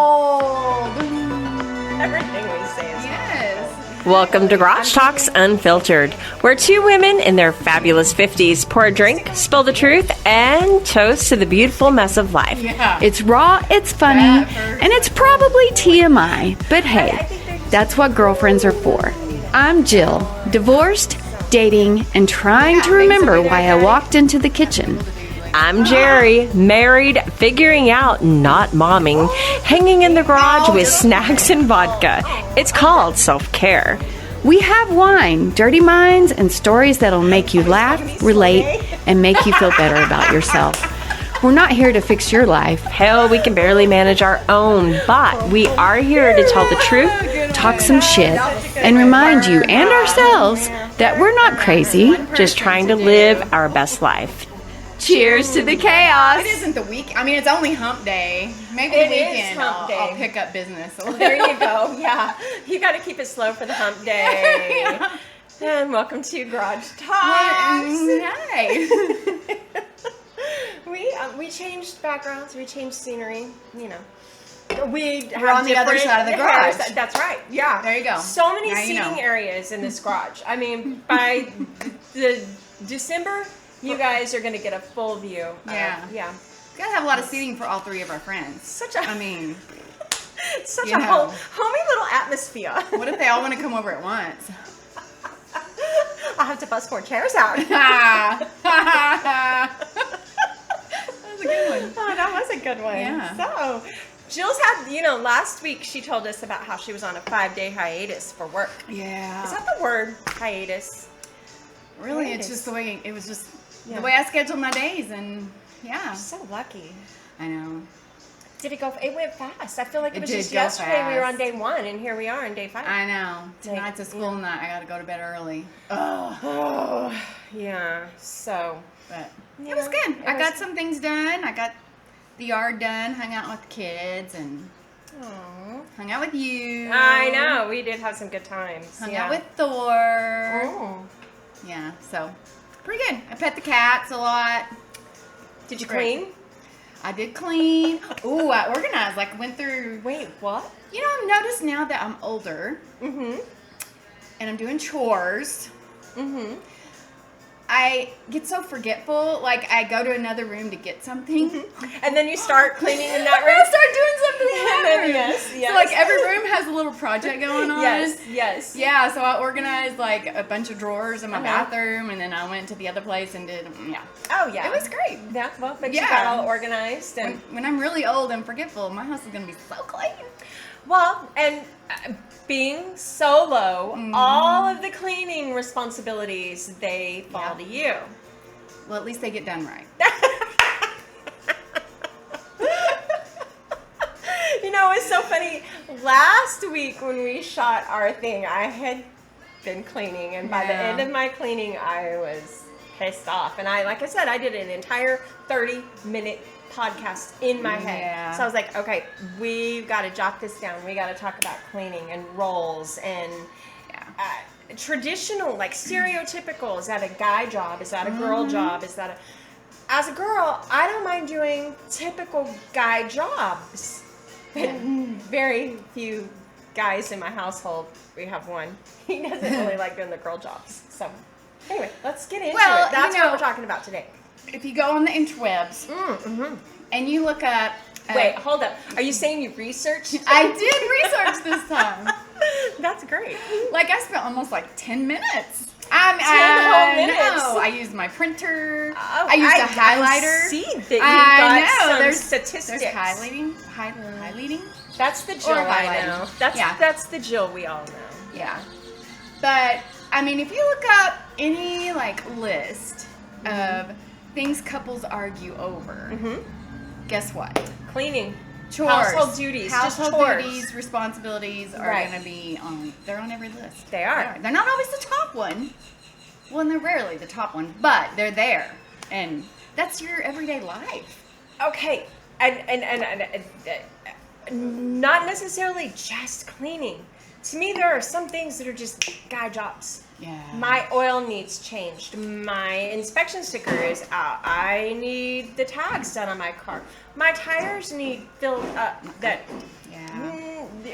Oh, Everything we say is yes. Welcome to Garage Talks Unfiltered, where two women in their fabulous 50s pour a drink, spill the truth, and toast to the beautiful mess of life. Yeah. It's raw, it's funny, and it's probably TMI. But hey, that's what girlfriends are for. I'm Jill, divorced, dating, and trying to remember why I walked into the kitchen. I'm Jerry, married, figuring out, not momming, hanging in the garage with snacks and vodka. It's called self-care. We have wine, dirty minds, and stories that'll make you laugh, relate, and make you feel better about yourself. We're not here to fix your life. Hell, we can barely manage our own, but we are here to tell the truth, Talk some shit, and remind you and ourselves that we're not crazy. just trying to live our best life. Cheers to the chaos. It isn't the week. I mean, it's only hump day. Maybe It the is weekend hump day. I'll pick up business. There you go. Yeah, you got to keep it slow for the hump day. Yeah. And welcome to Garage Talks. Hey. We changed backgrounds. We changed scenery. You know, We're on the other side of the garage. That's right. Yeah. There you go. So many Now you seating know. areas in this garage. I mean, by the December, you guys are going to get a full view. Yeah. Yeah. We gotta have a lot of seating for all three of our friends. I mean, It's such You a know. homey little atmosphere. what if they all want to come over at once? I'll have to bust 4 chairs out. That was a good one. Oh, that was a good one. Yeah. So, Jill's had, last week she told us about how she was on a 5-day hiatus for work. Yeah. Is that the word, hiatus? Really, Hiatus. it's just the way it was just Yeah. the way I scheduled my days, and yeah, So lucky. I know. Did it go? It went fast. I feel like it It was did just go yesterday we were on fast. day 1, and here we are on day 5. I know. Tonight's a school night. I gotta go to bed early. Oh, yeah. So, But Yeah, it was good. it I was- got some things done. I got the yard done, hung out with the kids, and Aw. hung out with you. I know. We did have some good times. Hung yeah. out with Thor. Oh. Yeah, so pretty good. I pet the cats a lot. Did you Great. clean? I did clean. Ooh, I organized. Like went through. Wait, what? I've noticed now that I'm older Mm-hmm. and I'm doing chores. Mm-hmm. I get so forgetful. Like I go to another room to get something. And then you start cleaning in that I room? start doing something in that And then, room. yes, yes. So like every room has a little project going on. Yes. Yeah, so I organized like a bunch of drawers in my Uh-huh. bathroom, and then I went to the other place and did, yeah. Oh, yeah. It was great. Yeah, well, but you Yeah. got all organized. When, And, when I'm really old and forgetful, my house is going to be so clean. well, and being solo, all of the cleaning responsibilities, they fall to you. Well, at least they get done right. It's so funny. Last week when we shot our thing, I had been cleaning, and by the Yeah. end of my cleaning, I was pissed off. And like I said, I did an entire 30-minute podcast in my head. Yeah. So I was like, okay, we've got to jot this down. We got to talk about cleaning and roles and traditional, like stereotypical. Is that a guy job? Is that a girl job? Is that as a girl, I don't mind doing typical guy jobs. But very few guys in my household. We have one. He doesn't really like doing the girl jobs. So anyway, let's get into Well, it. That's you know- what we're talking about today. If you go on the interwebs Mm-hmm. and you look up... Wait, hold up. Are you saying you researched? I did research this time. That's great. Like I spent almost like 10 minutes. 10 whole minutes. No, I used my printer. Oh, I used a highlighter. I see that you've I got know. some There's statistics. There's highlighting. Highlighting? That's the Jill Or I highlighting. know. That's the Jill we all know. Yeah. But I mean, if you look up any like list of things couples argue over, guess what? Cleaning. Chores. Household duties. Household just chores. duties, responsibilities are Right. going to be on. They're on every list. They are. They're not always the top one. Well, and they're rarely the top one, but they're there, and that's your everyday life. Okay. And not necessarily just cleaning. To me, there are some things that are just guy jobs. Yeah. My oil needs changed. My inspection sticker is out. I need the tags done on my car. My tires need filled up. That Yeah.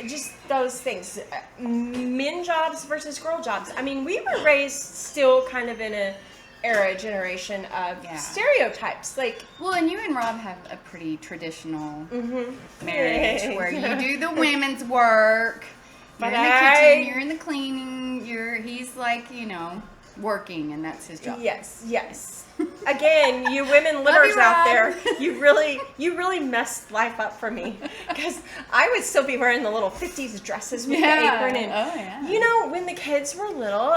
just those things. Men jobs versus girl jobs. I mean, we were raised still kind of in a generation of stereotypes. Like, well, and you and Rob have a pretty traditional marriage where you do the women's work. You're in the kitchen, you're in the cleaning, he's like, working, and that's his job. Yes. Again, you women livers out there, you really messed life up for me, because I would still be wearing the little 50s dresses with the apron, and when the kids were little,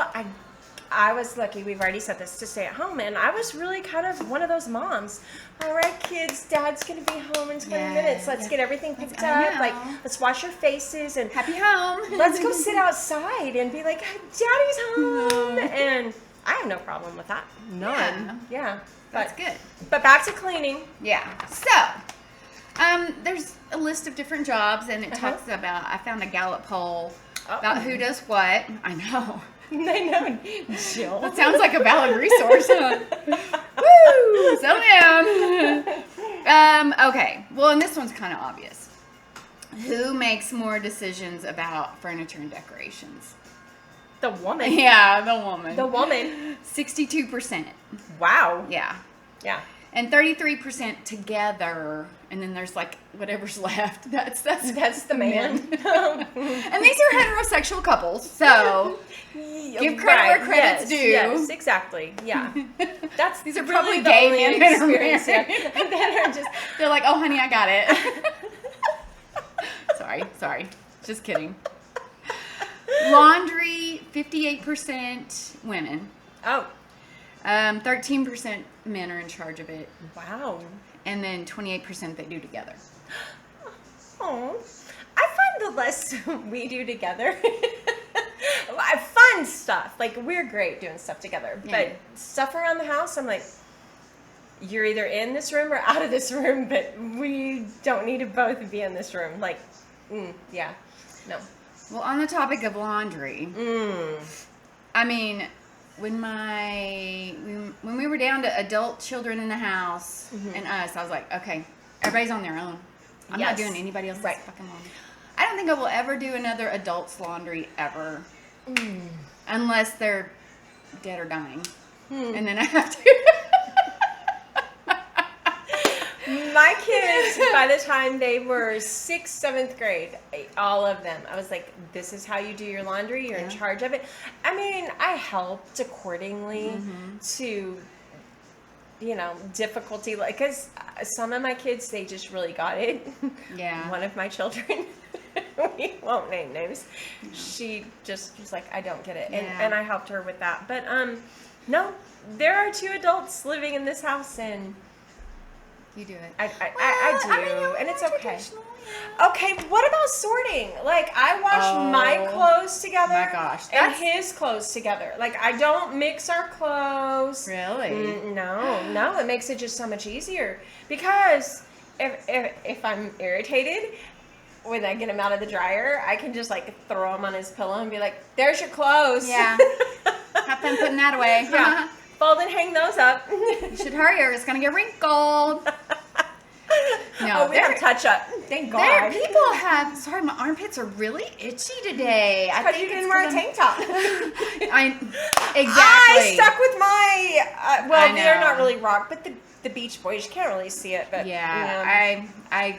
I was lucky, we've already said this, to stay at home, and I was really kind of one of those moms. All right, kids, Dad's going to be home in 20 minutes. Let's get everything picked up. Like, let's wash your faces and happy home. Let's go sit outside and be like, Daddy's home. And I have no problem with that. None. Yeah. That's good. But back to cleaning. Yeah. So, there's a list of different jobs, and it talks about, I found a Gallup poll about who does what. I know. I know, Jill. That sounds like a valid resource, huh? Woo! Settle down. Okay. Well, and this one's kind of obvious. Who makes more decisions about furniture and decorations? The woman. Yeah, the woman. The woman. 62%. Wow. Yeah. Yeah. And 33% together, and then there's like whatever's left. That's the man. And these are heterosexual couples, so give credit where credit's due. Yes, exactly. Yeah. These are really probably the gay only men that are experience married. that are just. They're like, oh honey, I got it. Sorry. Just kidding. Laundry, 58% women. Oh. 13% men are in charge of it. Wow. And then 28% they do together. Oh, I find the less we do together, fun stuff. Like, we're great doing stuff together, but stuff around the house, I'm like, you're either in this room or out of this room, but we don't need to both be in this room. Like, no. Well, on the topic of laundry, I mean, when we were down to adult children in the house and us, I was like, okay, everybody's on their own. I'm not doing anybody else's fucking laundry. I don't think I will ever do another adult's laundry ever, unless they're dead or dying, and then I have to. My kids, by the time they were 6th, 7th grade, all of them, I was like, this is how you do your laundry. You're in charge of it. I mean, I helped accordingly to, difficulty. Like, because some of my kids, they just really got it. Yeah. One of my children, we won't name names. She just was like, I don't get it. And I helped her with that. But, no, there are 2 adults living in this house, and you do it. I do, and it's okay. Okay, what about sorting? Like, I wash my clothes together. My gosh, and his clothes together. Like, I don't mix our clothes. Really? No, it makes it just so much easier. Because if I'm irritated, when I get them out of the dryer, I can just like throw them on his pillow and be like, "There's your clothes." Yeah. Have fun putting that away. Yeah. Fold and hang those up. You should hurry or it's gonna get wrinkled. No, we have touch up. Thank God. People have. Sorry, my armpits are really itchy today. I think you didn't wear a tank top. Exactly. I stuck with my. Well, they're not really rock, but the Beach Boys. You can't really see it, but I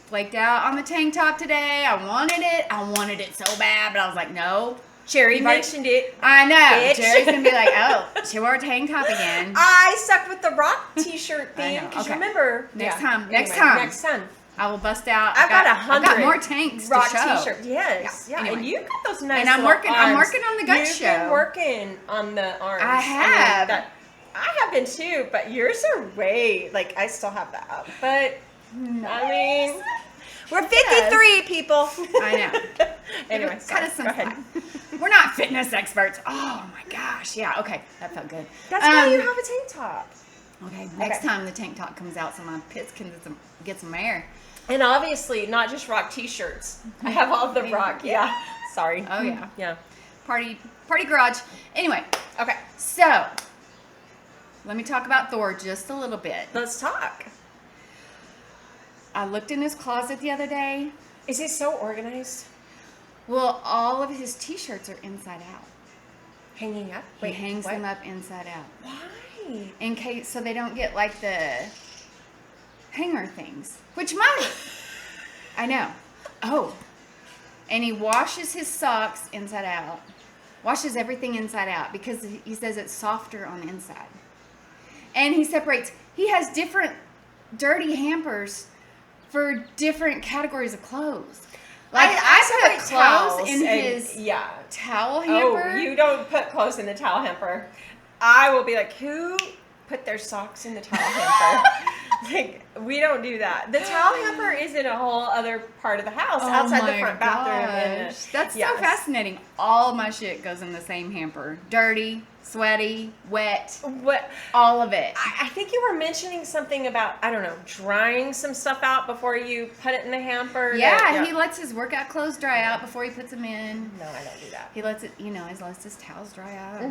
flaked out on the tank top today. I wanted it so bad, but I was like, no. Cherry mentioned it. I know. Bitch. Cherry's gonna be like, oh, she wore a tank top again. I stuck with the rock T-shirt thing because remember next time. I will bust out. I've got 100. I've got more tanks rock to show. T-shirt. Yes, yeah. Anyway. And you got those nice. And I'm working on the gut show. You've been working on the arms. I have. I have been too, but yours are way I still have that up, but I mean. We're 53 people. I know. Anyway, cut us some slack. We're not fitness experts. Oh my gosh. Yeah. Okay. That felt good. That's why you have a tank top. Okay. Next time the tank top comes out, so my pits can get some air. And obviously, not just rock T-shirts. I have all the rock. Yeah. Sorry. Oh yeah. Yeah. Party garage. Anyway. Okay. So let me talk about Thor just a little bit. Let's talk. I looked in his closet the other day. Is he so organized? Well, all of his T-shirts are inside out. Hanging up? He hangs them up inside out. Why? In case, so they don't get like the hanger things. Which I know. Oh. And he washes his socks inside out. Washes everything inside out because he says it's softer on the inside. And he separates. He has different dirty hampers for different categories of clothes. Like I put clothes in his towel hamper. Oh, you don't put clothes in the towel hamper. I will be like, who put their socks in the towel hamper? Like, we don't do that. The towel hamper is in a whole other part of the house, outside the front bathroom. That's so fascinating. All my shit goes in the same hamper. Dirty, sweaty, wet. All of it. I think you were mentioning something about, I don't know, drying some stuff out before you put it in the hamper. Yeah, he lets his workout clothes dry out before he puts them in. No, I don't do that. He lets it, he lets his towels dry out.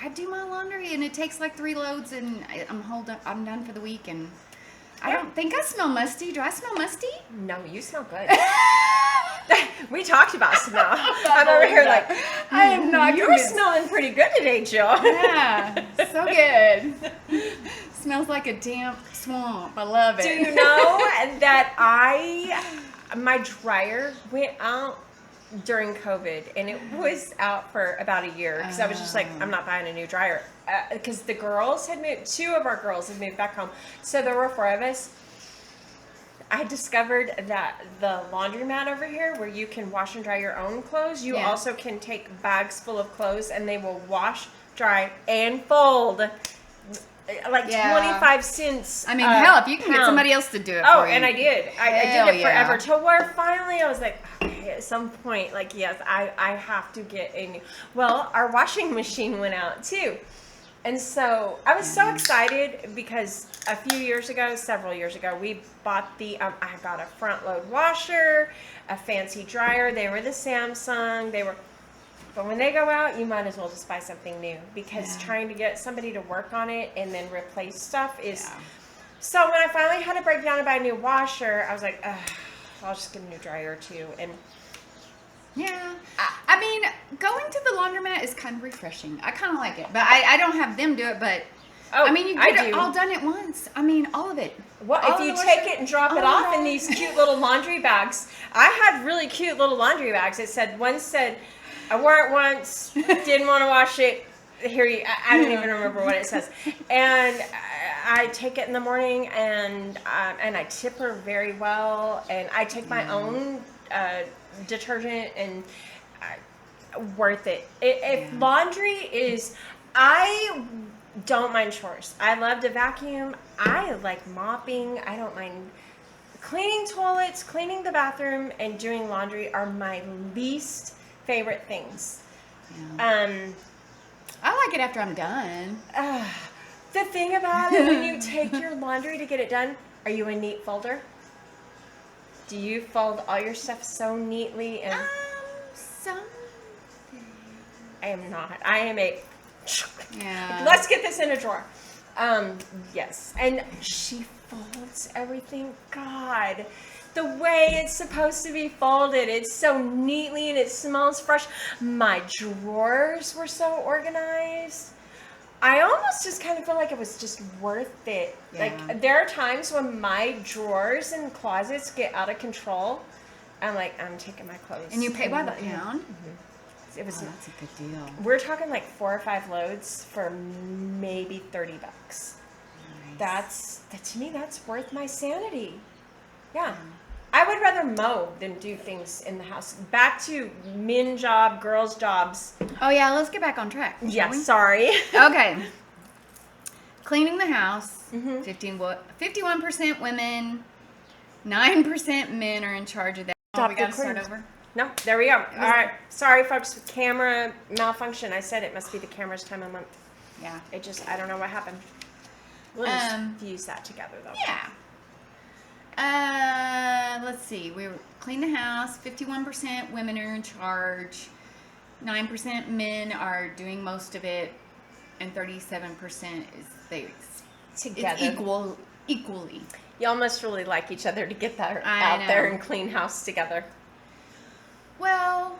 I do my laundry and it takes like 3 loads and I'm done for the week and I don't think I smell musty. Do I smell musty? No, you smell good. We talked about smell. I'm over here like, I am not You're smelling pretty good today, Jill. Yeah, so good. Smells like a damp swamp. I love it. Do you know that my dryer went out during COVID, and it was out for about a year because I was just like, I'm not buying a new dryer because the girls had moved. 2 of our girls had moved back home, so there were 4 of us. I discovered that the laundromat over here, where you can wash and dry your own clothes, you also can take bags full of clothes, and they will wash, dry, and fold. Like 25 cents. I mean, hell, if you can get somebody else to do it for you. Oh, and I did. I did it forever. Till where finally I was like, okay, at some point, like, yes, I have to get a new. Well, our washing machine went out too. And so I was so excited because several years ago, we bought I got a front load washer, a fancy dryer. They were the Samsung. But when they go out, you might as well just buy something new because trying to get somebody to work on it and then replace stuff is. Yeah. So when I finally had to break down and buy a new washer, I was like, I'll just get a new dryer too. And I mean, going to the laundromat is kind of refreshing. I kind of like it, but I don't have them do it. But I mean, you get it all done at once. I mean, all of it. Well, if you take it and drop it off in these cute little laundry bags, I had really cute little laundry bags. One said. I wore it once, didn't want to wash it. I don't even remember what it says. And I take it in the morning, and I tip her very well. And I take my own detergent, and worth it. If laundry is, I don't mind chores. I love to vacuum. I like mopping. I don't mind cleaning toilets, cleaning the bathroom, and doing laundry are my least favorite things. I like it after I'm done. The thing about it, when you take your laundry to get it done, are you a neat folder? Do you fold all your stuff so neatly? And I am not. I am a. Let's get this in a drawer. Yes, and she folds everything. God. The way it's supposed to be folded. It's so neatly and it smells fresh. My drawers were so organized. I almost just kind of feel like it was just worth it. Yeah. Like, there are times when my drawers and closets get out of control. I'm like, I'm taking my clothes. And you pay by the pound? It was. That's a good deal. We're talking like 4 or 5 loads for maybe $30. Nice. To me, that's worth my sanity. Yeah. I would rather mow than do things in the house. Back to men job, girls jobs. Oh yeah, let's get back on track. Yeah, sorry. Okay. Cleaning the house. 51% women, 9% men are in charge of that. We got to start over. No, there we go. All right. Sorry, folks. Camera malfunction. I said it must be the camera's time of month. Yeah. I don't know what happened. We'll just use that together, though. Yeah. Let's see. We clean the house. 51% women are in charge. 9% men are doing most of it, and 37% is they together. It's equally. Y'all must really like each other to get that out there and clean house together. Well,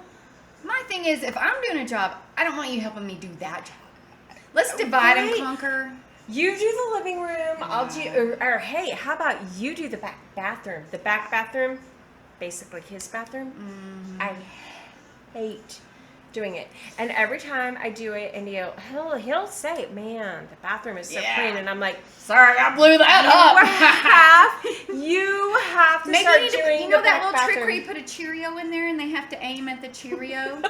my thing is, if I'm doing a job, I don't want you helping me do that job. Let's divide and conquer. You do the living room. I'll do, or hey, how about you do the back bathroom? The back bathroom, basically his bathroom. I hate doing it, and every time I do it, and he'll say, "Man, the bathroom is so clean," and I'm like, "Sorry, I blew that up." You have to Maybe start you doing you know the that back little trick bathroom. where you put a Cheerio in there and they have to aim at the Cheerio.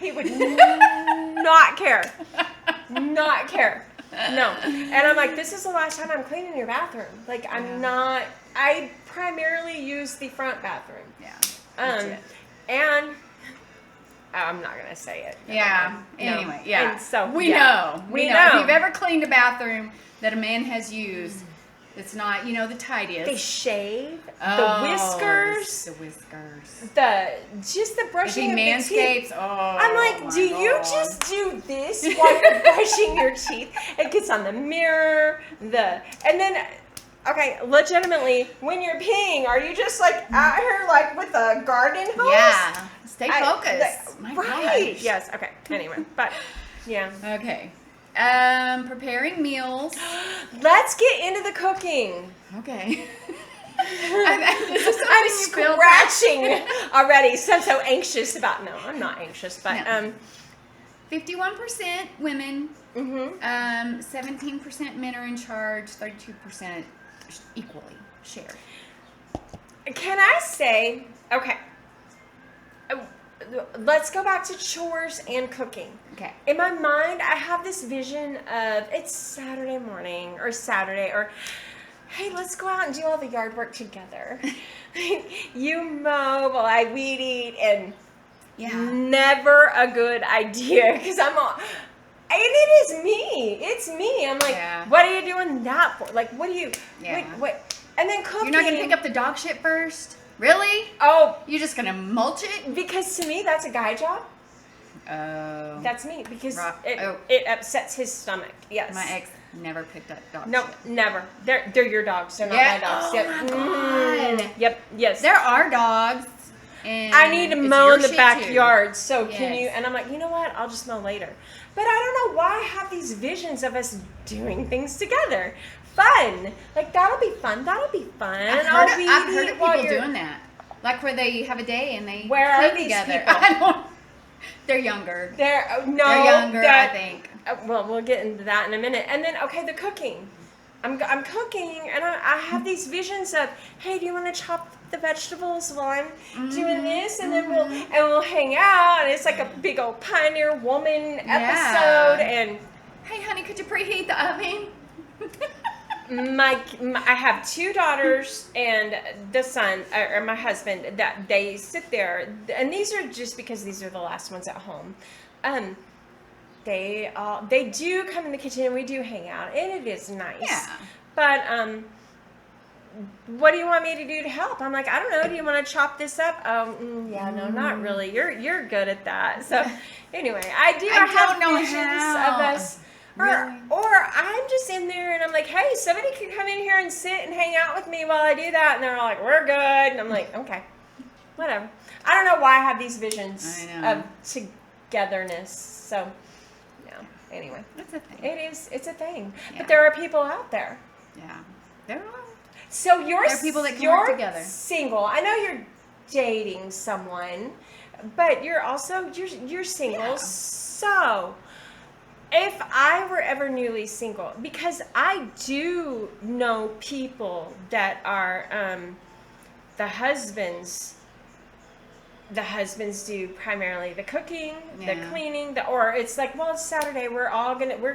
He would not care. Not care. No. And I'm like, this is the last time I'm cleaning your bathroom. Like, I'm not. I primarily use the front bathroom. Yeah. And I'm not gonna say it. Yeah. Anyway, yeah. And so we know. We know. If you've ever cleaned a bathroom that a man has used, it's not, the tidiest. They shave the whiskers. The whiskers. Just the brushing If he of the teeth. manscapes, I'm like, do you just do this while you're brushing your teeth? It gets on the mirror, and then, okay, legitimately, when you're peeing, are you just like out here like with a garden hose? Yeah. Stay focused. My right. gosh. Yes. Okay. Anyway, but yeah. Okay. Preparing meals. Let's get into the cooking. Okay. I'm scratching already. So I'm so anxious about. No, I'm not anxious, but 51% women. 17% men are in charge. 32% equally shared. Can I say, okay, let's go back to chores and cooking. Okay. In my mind, I have this vision of it's Saturday morning or Saturday or, hey, let's go out and do all the yard work together. You mow while I weed eat, and never a good idea because I'm all, and it is me. It's me. I'm like, what are you doing that for? Like, what do you, wait. And then cooking. You're not going to pick up the dog shit first? Really? Oh. You're just going to mulch it? Because to me, that's a guy job. Oh. That's me because it upsets his stomach. Yes. My ex never picked up dog shit. No, never. They're your dogs. They're not my dogs. Oh my God. Yep. Yes. There are dogs. And I need to mow in the backyard. Too. So can you? And I'm like, you know what? I'll just mow later. But I don't know why I have these visions of us doing things together. Fun. Like, that'll be fun. That'll be fun. I've heard of people doing that. Like where they have a day and they are play these together. people? They're younger. They're younger, I think. Well, we'll get into that in a minute. And then, okay, the cooking. I'm cooking, and I have these visions of, hey, do you want to chop the vegetables while I'm doing this? And then we'll hang out, and it's like a big old Pioneer Woman episode. And hey, honey, could you preheat the oven? I have two daughters and the son, or my husband, that they sit there, and these are just because these are the last ones at home. They do come in the kitchen and we do hang out, and it is nice. Yeah. But what do you want me to do to help? I'm like, I don't know. Do you want to chop this up? No, not really. You're good at that. So anyway, I have visions of us. Really? Or I'm just in there and I'm like, hey, somebody can come in here and sit and hang out with me while I do that. And they're like, we're good. And I'm like, okay, whatever. I don't know why I have these visions of togetherness. So, anyway. It's a thing. It's a thing. Yeah. But there are people out there. Yeah, there are. So there are people that can work together. Single. I know you're dating someone, but you're also, you're single. Yeah. So if I were ever newly single, because I do know people that are the husbands do primarily the cooking, the cleaning, or it's like, well, it's Saturday, we're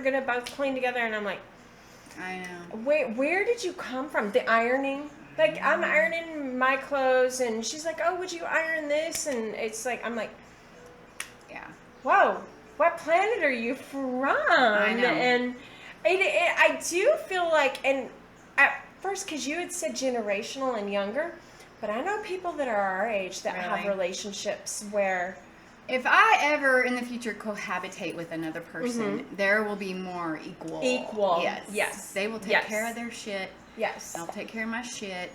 gonna both clean together, and I'm like, I know. Where did you come from? The ironing? Like, I'm ironing my clothes, and she's like, oh, would you iron this? And it's like, I'm like, yeah. Whoa. What planet are you from? I know. And I do feel like, and at first, because you had said generational and younger, but I know people that are our age that have relationships where, if I ever in the future cohabitate with another person, there will be more equal. Yes. They will take care of their shit. Yes. I'll take care of my shit,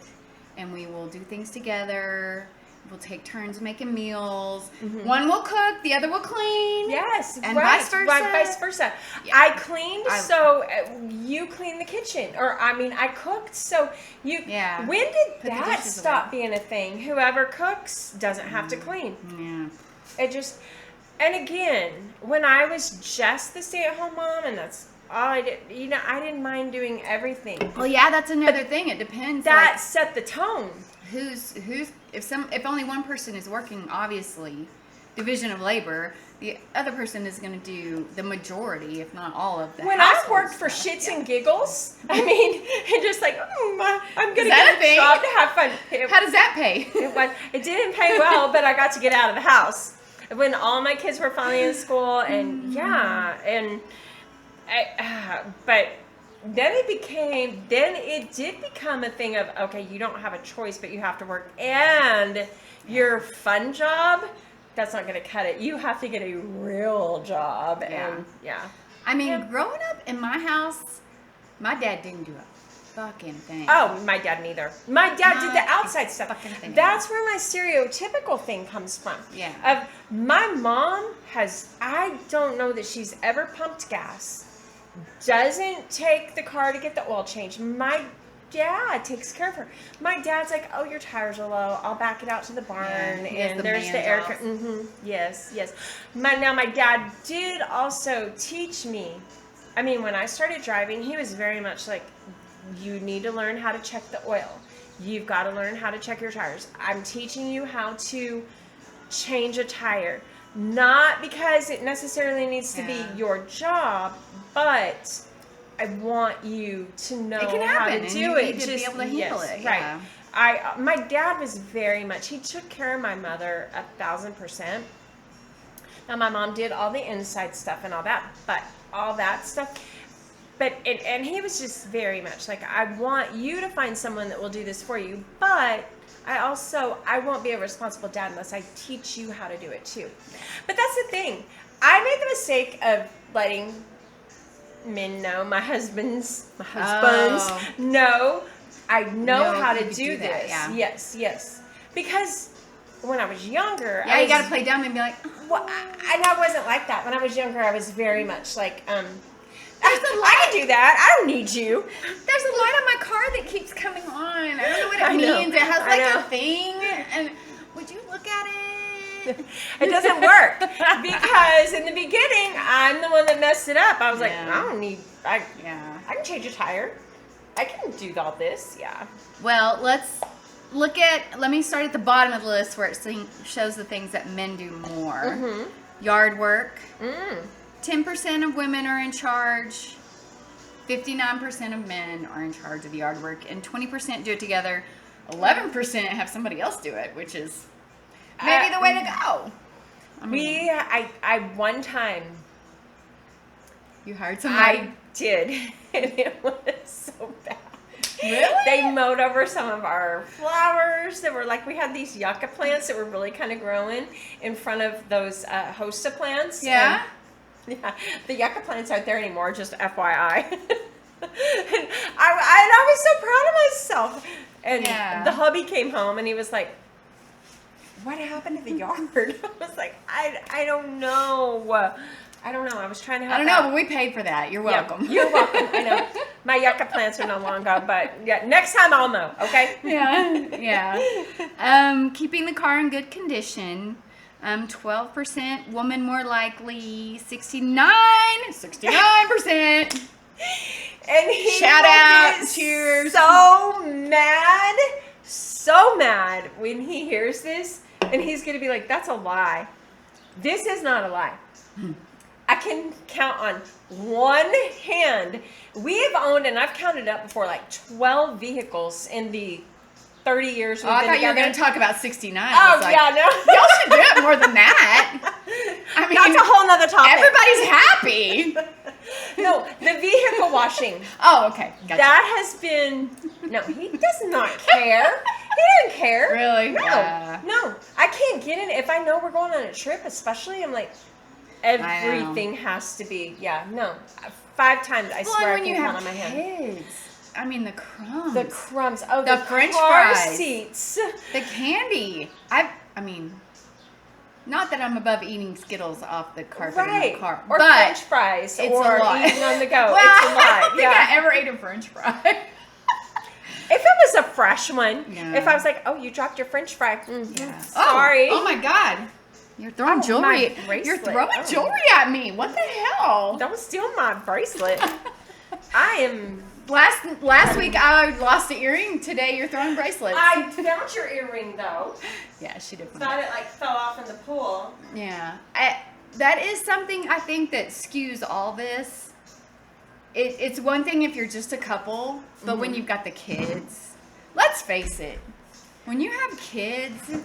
and we will do things together. will take turns making meals. One will cook, the other will clean. Yes, and right. vice versa. Vice versa. Yeah. I cleaned, so you cleaned the kitchen, or I cooked, so you. Yeah. When did Put the that dishes stop away. being a thing? Whoever cooks doesn't have to clean. Yeah. It just, and again, when I was just the stay-at-home mom, and that's all I did, I didn't mind doing everything. Well, yeah, that's another thing. It depends. That like, set the tone. who's if only one person is working, obviously, division of labor, the other person is going to do the majority, if not all of the When I household worked for stuff. shits and giggles, and just like, I'm going to that get a thing? a job to have fun. How does that pay? It didn't pay well, but I got to get out of the house when all my kids were finally in school, and but then it did become a thing of, okay, you don't have a choice, but you have to work, and your fun job, that's not going to cut it. You have to get a real job, and I mean, growing up in my house, my dad didn't do a fucking thing. Oh, my dad neither. My dad did the outside stuff. Thing. That's where my stereotypical thing comes from. Yeah. My mom I don't know that she's ever pumped gas. Doesn't take the car to get the oil change. My dad takes care of her. My dad's like, oh, your tires are low. I'll back it out to the barn. And there's the air. Yes. Now, my dad did also teach me. I mean, when I started driving, he was very much like, you need to learn how to check the oil. You've got to learn how to check your tires. I'm teaching you how to change a tire. Not because it necessarily needs to be your job, but I want you to know how to do it. Need to be able to handle it. Right. Yeah. My dad was very much, he took care of my mother 1,000%. Now, my mom did all the inside stuff and all that, but all that stuff. But, and he was just very much like, I want you to find someone that will do this for you, but I won't be a responsible dad unless I teach you how to do it too. But that's the thing. I made the mistake of letting men know, my husbands know, I know how to do this. That, Yes. Because when I was younger, you got to play dumb and be like, well, I wasn't like that. When I was younger, I was very much like, I can do that. I don't need you. There's a light on my car that keeps coming on. I don't know what it means. It has like a thing. And would you look at it? It doesn't work. Because in the beginning, I'm the one that messed it up. I was like, I don't need, I can change a tire. I can do all this. Yeah. Well, let me start at the bottom of the list where it shows the things that men do more. Yard work. 10% of women are in charge. 59% of men are in charge of the yard work, and 20% do it together. 11% have somebody else do it, which is maybe the way to go. I one time. You hired somebody? I did, and it was so bad. Really? They mowed over some of our flowers that were like, we had these yucca plants that were really kind of growing in front of those hosta plants. Yeah. Yeah, the yucca plants aren't there anymore, just FYI. and I was so proud of myself. And the hubby came home and he was like, what happened to the yard? I was like, I don't know. I don't know. I was trying to help I don't know, but we paid for that. You're welcome. Yeah, you're welcome. I know. My yucca plants are no longer, but next time I'll mow, okay? Yeah. Keeping the car in good condition. 12% woman more likely, 69%. And he shout out, cheers. So mad when he hears this, and he's gonna be like, "That's a lie. This is not a lie." I can count on one hand. We have owned, and I've counted up before, like 12 vehicles in the 30 years we've been together. I thought you were going to talk about 69. Oh, yeah, no. Y'all should do it more than that. I mean, that's a whole nother topic. Everybody's happy. No, the vehicle washing. Oh, okay. Gotcha. That has been, no, he does not care. He doesn't care. Really? No, no. I can't get in. If I know we're going on a trip, especially, I'm like, everything has to be, no. 5 times, I swear I can count on my hand. Kids. I mean, the crumbs. The crumbs. Oh, the the French car fries. seats. The candy. I mean, not that I'm above eating Skittles off the carpet in my car, Or but French fries. it's or a lot. eating on the go. Well, It's a lot. I don't think I ever ate a French fry. If it was a fresh one, Yeah. if I was like, oh, you dropped your French fry. Yeah. Sorry. Oh my God. You're throwing Oh, jewelry. my bracelet. You're throwing Oh. jewelry at me. What the hell? Don't steal my bracelet. I am. Last week I lost an earring. Today you're throwing bracelets. I found your earring though. Yeah, she did. Thought it like fell off in the pool. Yeah, that is something I think that skews all this. It's one thing if you're just a couple, but when you've got the kids, let's face it, when you have kids,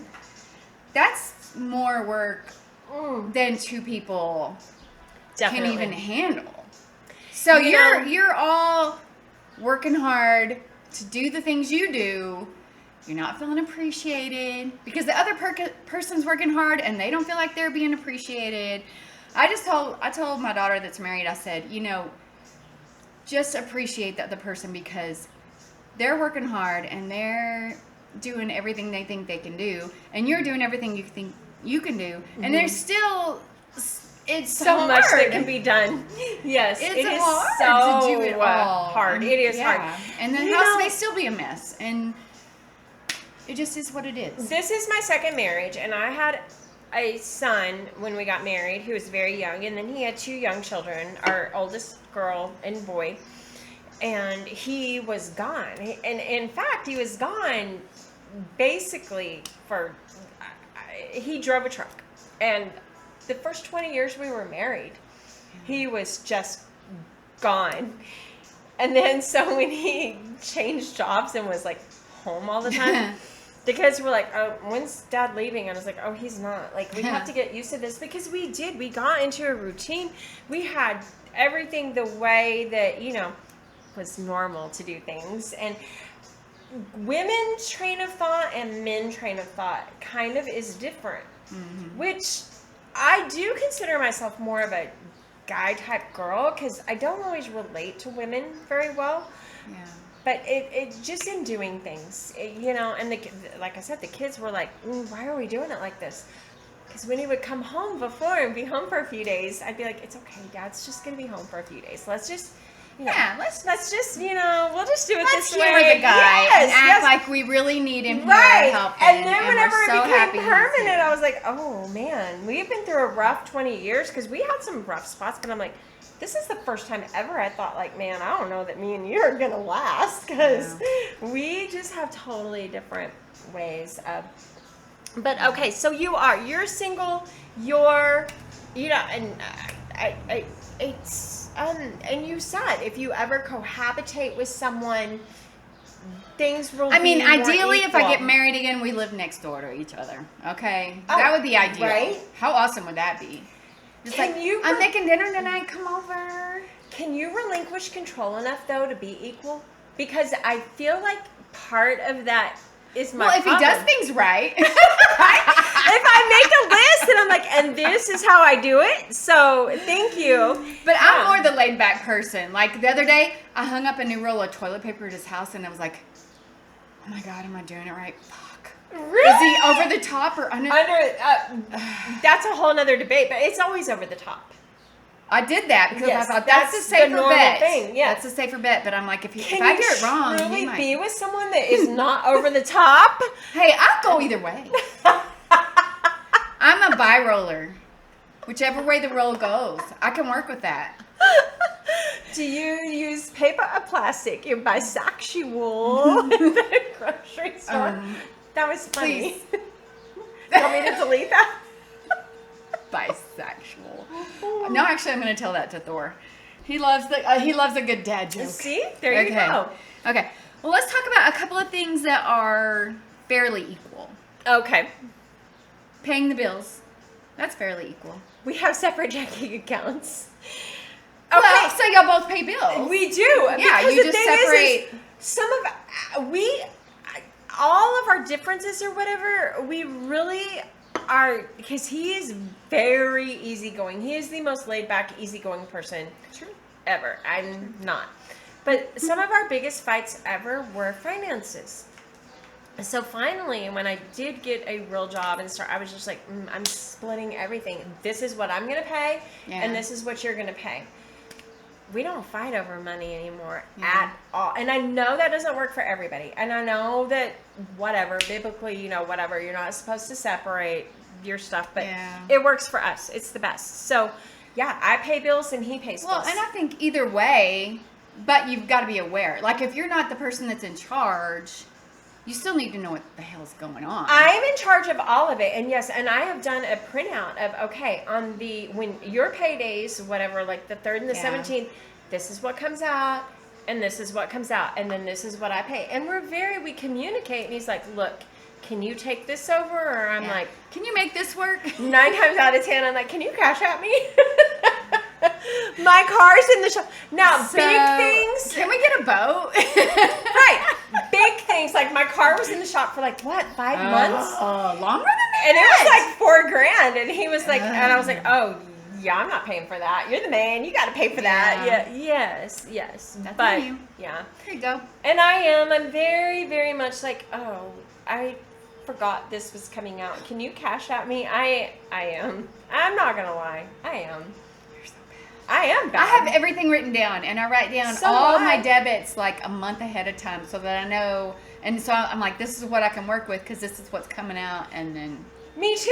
that's more work than two people Definitely. can even handle. So you're all working hard to do the things you do. You're not feeling appreciated because the other person's working hard and they don't feel like they're being appreciated. I told my daughter that's married, I said, just appreciate the other person because they're working hard and they're doing everything they think they can do, and you're doing everything you think you can do, and there's still it's so hard. much that can be done. Yes, It's it is hard so to do it all. hard. It is hard. And the house may still be a mess, and it just is what it is. This is my second marriage, and I had a son when we got married who was very young, and then he had 2 young children, our oldest girl and boy, and he was gone. And in fact, he was gone basically he drove a truck, and the first 20 years we were married, he was just gone. And then so when he changed jobs and was like home all the time, the kids were like, oh, when's Dad leaving? And I was like, oh, he's not. Like, we have to get used to this because we got into a routine. We had everything the way that, was normal to do things. And women's train of thought and men's train of thought kind of is different, which I do consider myself more of a guy type girl because I don't always relate to women very well. Yeah. But it just in doing things, and like I said, the kids were like, why are we doing it like this? Because when he would come home before and be home for a few days, I'd be like, it's okay, Dad's just going to be home for a few days. Let's just, let's just, we'll just do it Let's this way. humor the guy and act yes. like we really need him here Right. helping. And then whenever we're so it happy became he's permanent, here. I was like, oh man, we've been through a rough 20 years because we had some rough spots, but I'm like, this is the first time ever I thought like, man, I don't know that me and you are going to last because we just have totally different ways of. But okay, so you're single, and and you said if you ever cohabitate with someone, things will be more ideally, if I equal. get married again, we live next door to each other. Okay, that would be ideal. Right? How awesome would that be? Just I'm making dinner tonight. Come over. Can you relinquish control enough though to be equal? Because I feel like part of that is my If he does things right. If I make a list and I'm like, and this is how I do it, so thank you. But I'm more the laid back person. Like the other day, I hung up a new roll of toilet paper at his house, and I was like, oh my God, am I doing it right? Fuck. Really? Is he over the top or under? That's a whole nother debate, but it's always over the top. I did that because Yes, I thought that's that's a safer the normal bet. thing, yeah. That's a safer bet. But I'm like, if Can I do it wrong, you he really might. be with someone that is not over the top? Hey, I'll go either way. I'm a bi-roller. Whichever way the roll goes, I can work with that. Do you use paper or plastic? You're bisexual in the grocery store. That was funny. Please. You want me to delete that? Bisexual. No, actually, I'm going to tell that to Thor. He loves a good dad joke. See? There you go. Okay. Well, let's talk about a couple of things that are fairly equal. Okay. Paying the bills. That's fairly equal. We have separate checking accounts. Okay. Well, so y'all both pay bills. We do. Yeah, because you the just thing separate. Some of all of our differences or whatever, we really are, because he is very easygoing. He is the most laid back, easygoing person ever. I'm not. But some of our biggest fights ever were finances. So finally, when I did get a real job and start, I was just like, I'm splitting everything. This is what I'm going to pay, and this is what you're going to pay. We don't fight over money anymore at all. And I know that doesn't work for everybody. And I know that whatever, biblically, whatever, you're not supposed to separate your stuff, but it works for us. It's the best. So, yeah, I pay bills and he pays bills. Well, and I think either way, but you've got to be aware. Like, if you're not the person that's in charge, you still need to know what the hell's going on. I'm in charge of all of it. And yes, and I have done a printout of, okay, when your paydays, whatever, like the 3rd and the 17th, this is what comes out, and this is what comes out, and then this is what I pay. And we communicate, and he's like, look, can you take this over? Or I'm like, can you make this work? 9 times out of 10, I'm like, can you cash at me? My car's in the shop. Now, big things. Can we get a boat? Right. Big things. Like, my car was in the shop for 5 months? Longer than that? And it was $4,000. And he was like, and I was like, oh, yeah, I'm not paying for that. You're the man. You got to pay for that. Yeah. Yes. That's but, you. Yeah. There you go. And I'm very, very much like, oh, I forgot this was coming out. Can you cash at me? I am. I'm not going to lie. I am. I am bad. I have everything written down, and I write down all my debits a month ahead of time so that I know. And so I'm like, this is what I can work with because this is what's coming out, and then. Me too.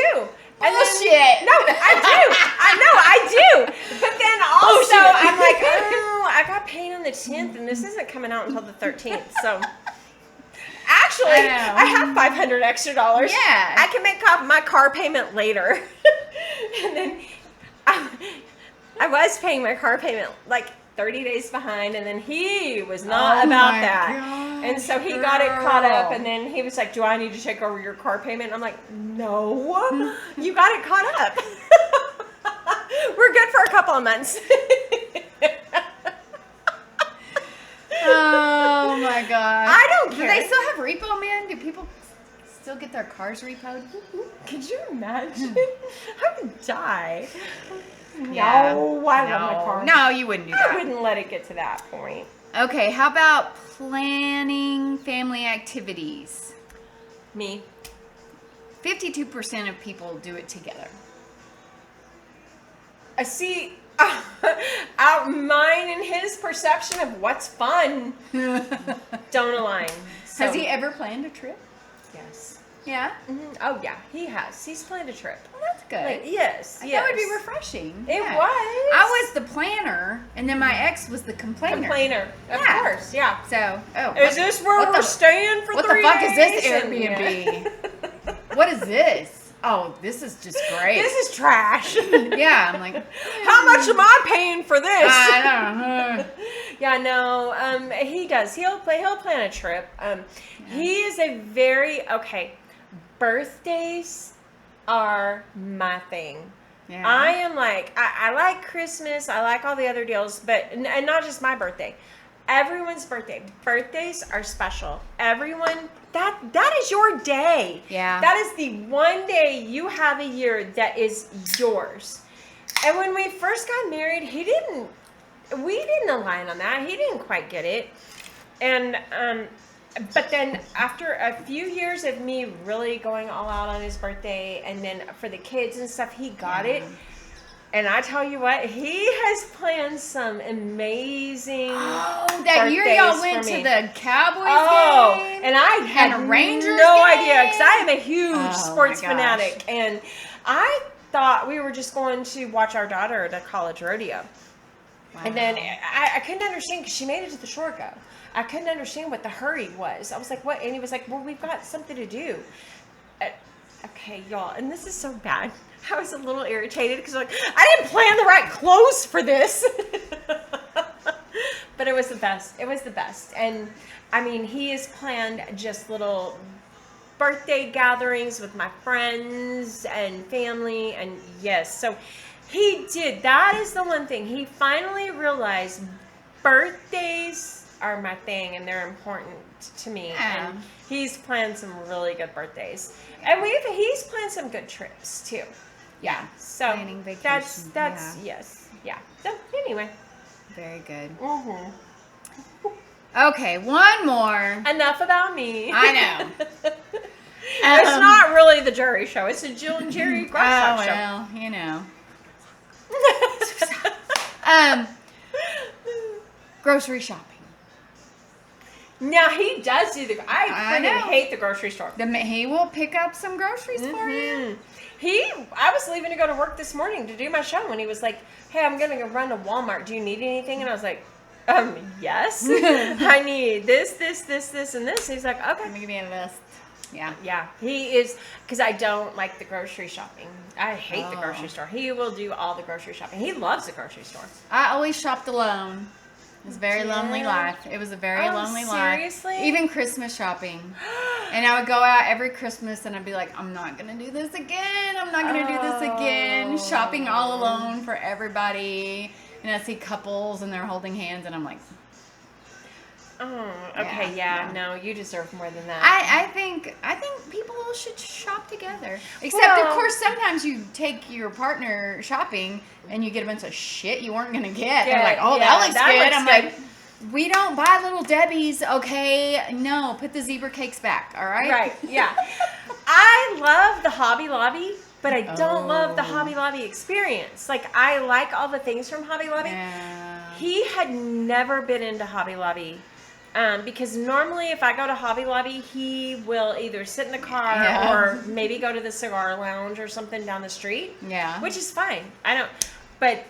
Bullshit. No, I do. I do. But then also, I'm like, oh, I got paid on the 10th, and this isn't coming out until the 13th. So, actually, I have $500 extra. Yeah. I can make my car payment later. And then I was paying my car payment 30 days behind, and then he was not about that. Gosh, and so he got it caught up, and then he was like, do I need to take over your car payment? And I'm like, no, you got it caught up. We're good for a couple of months. Oh my gosh. I don't care. Do they still have repo man? Do people still get their cars repoed? Could you imagine? I would die. Yeah. No, I love my car. No, you wouldn't do that. I wouldn't let it get to that point. Okay, how about planning family activities? Me. 52% of people do it together. I see mine and his perception of what's fun don't align. So. Has he ever planned a trip? Yes. Yeah? Mm-hmm. Oh, yeah, he has. He's planned a trip. Well, that's good. Yes. That would be refreshing. It was. I was the planner, and then my ex was the complainer. Of course, yeah. So, is this where we're staying for 3 days? What the fuck is this Airbnb? What is this? Oh, this is just great. This is trash. Yeah, I'm like, how much am I paying for this? I don't know. Yeah, no. He does. He'll plan a trip. He is a very birthdays are my thing. Yeah. I am I like Christmas. I like all the other deals, but and not just my birthday. Everyone's birthday. Birthdays are special. Everyone, that is your day. Yeah. That is the one day you have a year that is yours. And when we first got married, we didn't align on that. He didn't quite get it. And but then after a few years of me really going all out on his birthday, and then for the kids and stuff, he got it. And I tell you what, he has planned some amazing that year y'all went to the Cowboys game? And I had a Rangers no game? idea, because I am a huge sports fanatic. And I thought we were just going to watch our daughter at a college rodeo. Wow. And then I couldn't understand, because she made it to the short go. I couldn't understand what the hurry was. I was like, what? And he was like, well, we've got something to do. Okay, y'all, and this is so bad. I was a little irritated because I didn't plan the right clothes for this. But it was the best. It was the best. And I mean, he has planned just little birthday gatherings with my friends and family. And yes, so he did. That is the one thing. He finally realized birthdays are my thing and they're important to me. Yeah. And he's planned some really good birthdays. And he's planned some good trips too. Yeah. So planning vacation. That's yes. Yeah. So anyway. Very good. Mm-hmm. Okay, one more. Enough about me. I know. It's not really the Jerry show. It's a Jill and Jerry Grocery show. Well, you know. Grocery shopping. Now he does do I freaking know. hate the grocery store. He will pick up some groceries for you. I was leaving to go to work this morning to do my show, and he was like, "Hey, I'm gonna go run to Walmart. Do you need anything?" And I was like, yes. I need this, and this. He's like, okay. Let me give you a list. Yeah. Yeah, he is, because I don't like the grocery shopping. I hate the grocery store. He will do all the grocery shopping. He loves the grocery store. I always shopped alone. It was a very lonely life. It was a very lonely life. Seriously? Even Christmas shopping. And I would go out every Christmas and I'd be like, I'm not going to do this again. I'm not going to do this again. Shopping all alone for everybody. And I see couples and they're holding hands and I'm like, oh, okay, yeah. No, you deserve more than that. I think people should shop together. Except, of course, sometimes you take your partner shopping and you get a bunch of shit you weren't going to get. They're like, oh, that looks good. I'm like, we don't buy Little Debbie's, okay? No, put the zebra cakes back, all right? Right, yeah. I love the Hobby Lobby, but I don't love the Hobby Lobby experience. Like, I like all the things from Hobby Lobby. Yeah. He had never been into Hobby Lobby. Because normally if I go to Hobby Lobby, he will either sit in the car or maybe go to the cigar lounge or something down the street. Yeah. Which is fine. But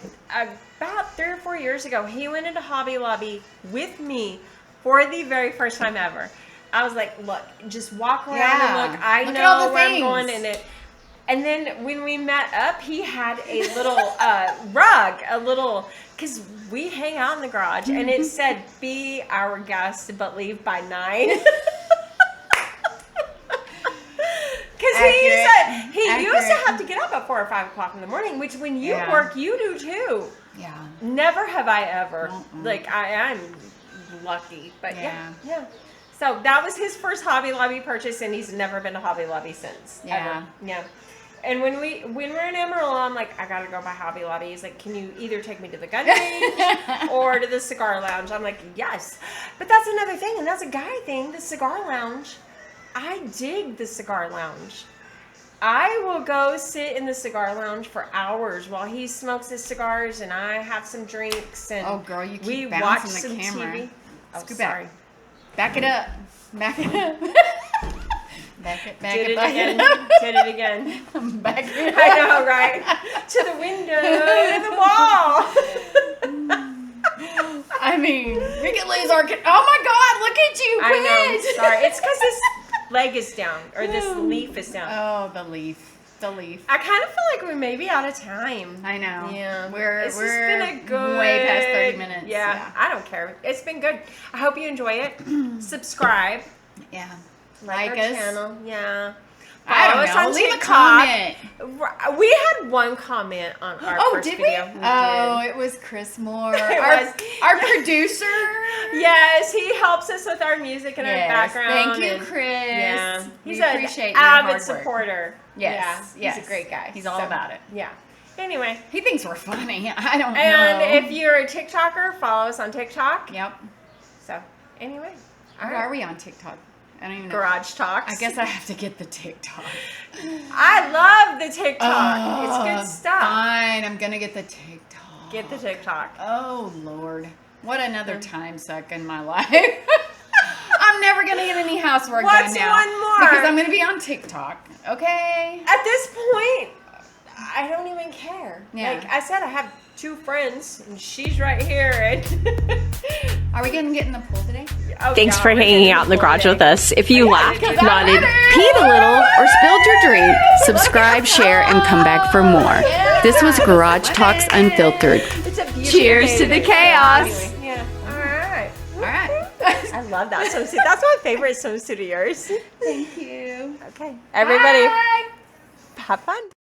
about 3 or 4 years ago, he went into Hobby Lobby with me for the very first time ever. I was like, look, just walk around and look. I know where I'm going in it. And then when we met up, he had a little rug, because we hang out in the garage, and it said, be our guest, but leave by 9. Because he used to have to get up at 4 or 5 o'clock in the morning, which when you work, you do too. Yeah. Never have I ever. Like, I'm lucky. But yeah. So that was his first Hobby Lobby purchase, and he's never been to Hobby Lobby since. Yeah. Ever. Yeah. And when we're in Amarillo, I'm like, I gotta go by Hobby Lobby. He's like, can you either take me to the gun range or to the cigar lounge? I'm like, yes. But that's another thing, and that's a guy thing. The cigar lounge, I dig the cigar lounge. I will go sit in the cigar lounge for hours while he smokes his cigars and I have some drinks and oh, girl, you keep we bouncing watch the some camera. TV. Oh, Scoot sorry. Back it up. Back it up. Back it Did back it again. up. Did it again. Back it up. I know, right? To the window, to the wall. I mean, we could lose our. Oh my God! Look at you! Quit. I know. Sorry, it's because this leg is down, or this leaf is down. Oh, the leaf. The leaf. I kind of feel like we may be out of time. I know. Yeah. We're been a good way past 30 minutes. Yeah, I don't care. It's been good. I hope you enjoy it. Subscribe. Yeah. Like our us. channel. Yeah. I Follow don't us know. on Leave TikTok. a comment. We had one comment on our first did video. we? We Oh, did. it was Chris Moore. was. Our producer. Yes, he helps us with our music and our background. Thank you, and- Chris. Yeah. We He's appreciate an your avid hard work. supporter. Yes. Yeah, Yes. he's a great guy. He's all about it. Yeah. Anyway. He thinks we're funny. I don't know. And if you're a TikToker, follow us on TikTok. Yep. So, anyway. Where are we on TikTok? I don't even know. Garage Talks. I guess I have to get the TikTok. I love the TikTok. It's good stuff. Fine, I'm gonna get the TikTok. Get the TikTok. Oh Lord, what another time suck in my life. I'm never gonna get any housework What's done now. one more? Because I'm gonna be on TikTok. Okay. At this point, I don't even care. Yeah. Like I said, I have 2 friends, and she's right here. And Are we gonna get in the pool today? Oh, Thanks God, for we're hanging getting out in the full garage day. with us. If you laughed, nodded, peed a little, or spilled your drink, subscribe, share, and come back for more. This was Garage Talks Unfiltered. It's a beautiful Cheers day to the today. chaos. Anyway, yeah. All right. All right. I love that swimsuit. That's my favorite swimsuit of yours. Thank you. Okay. Everybody, Bye. have fun.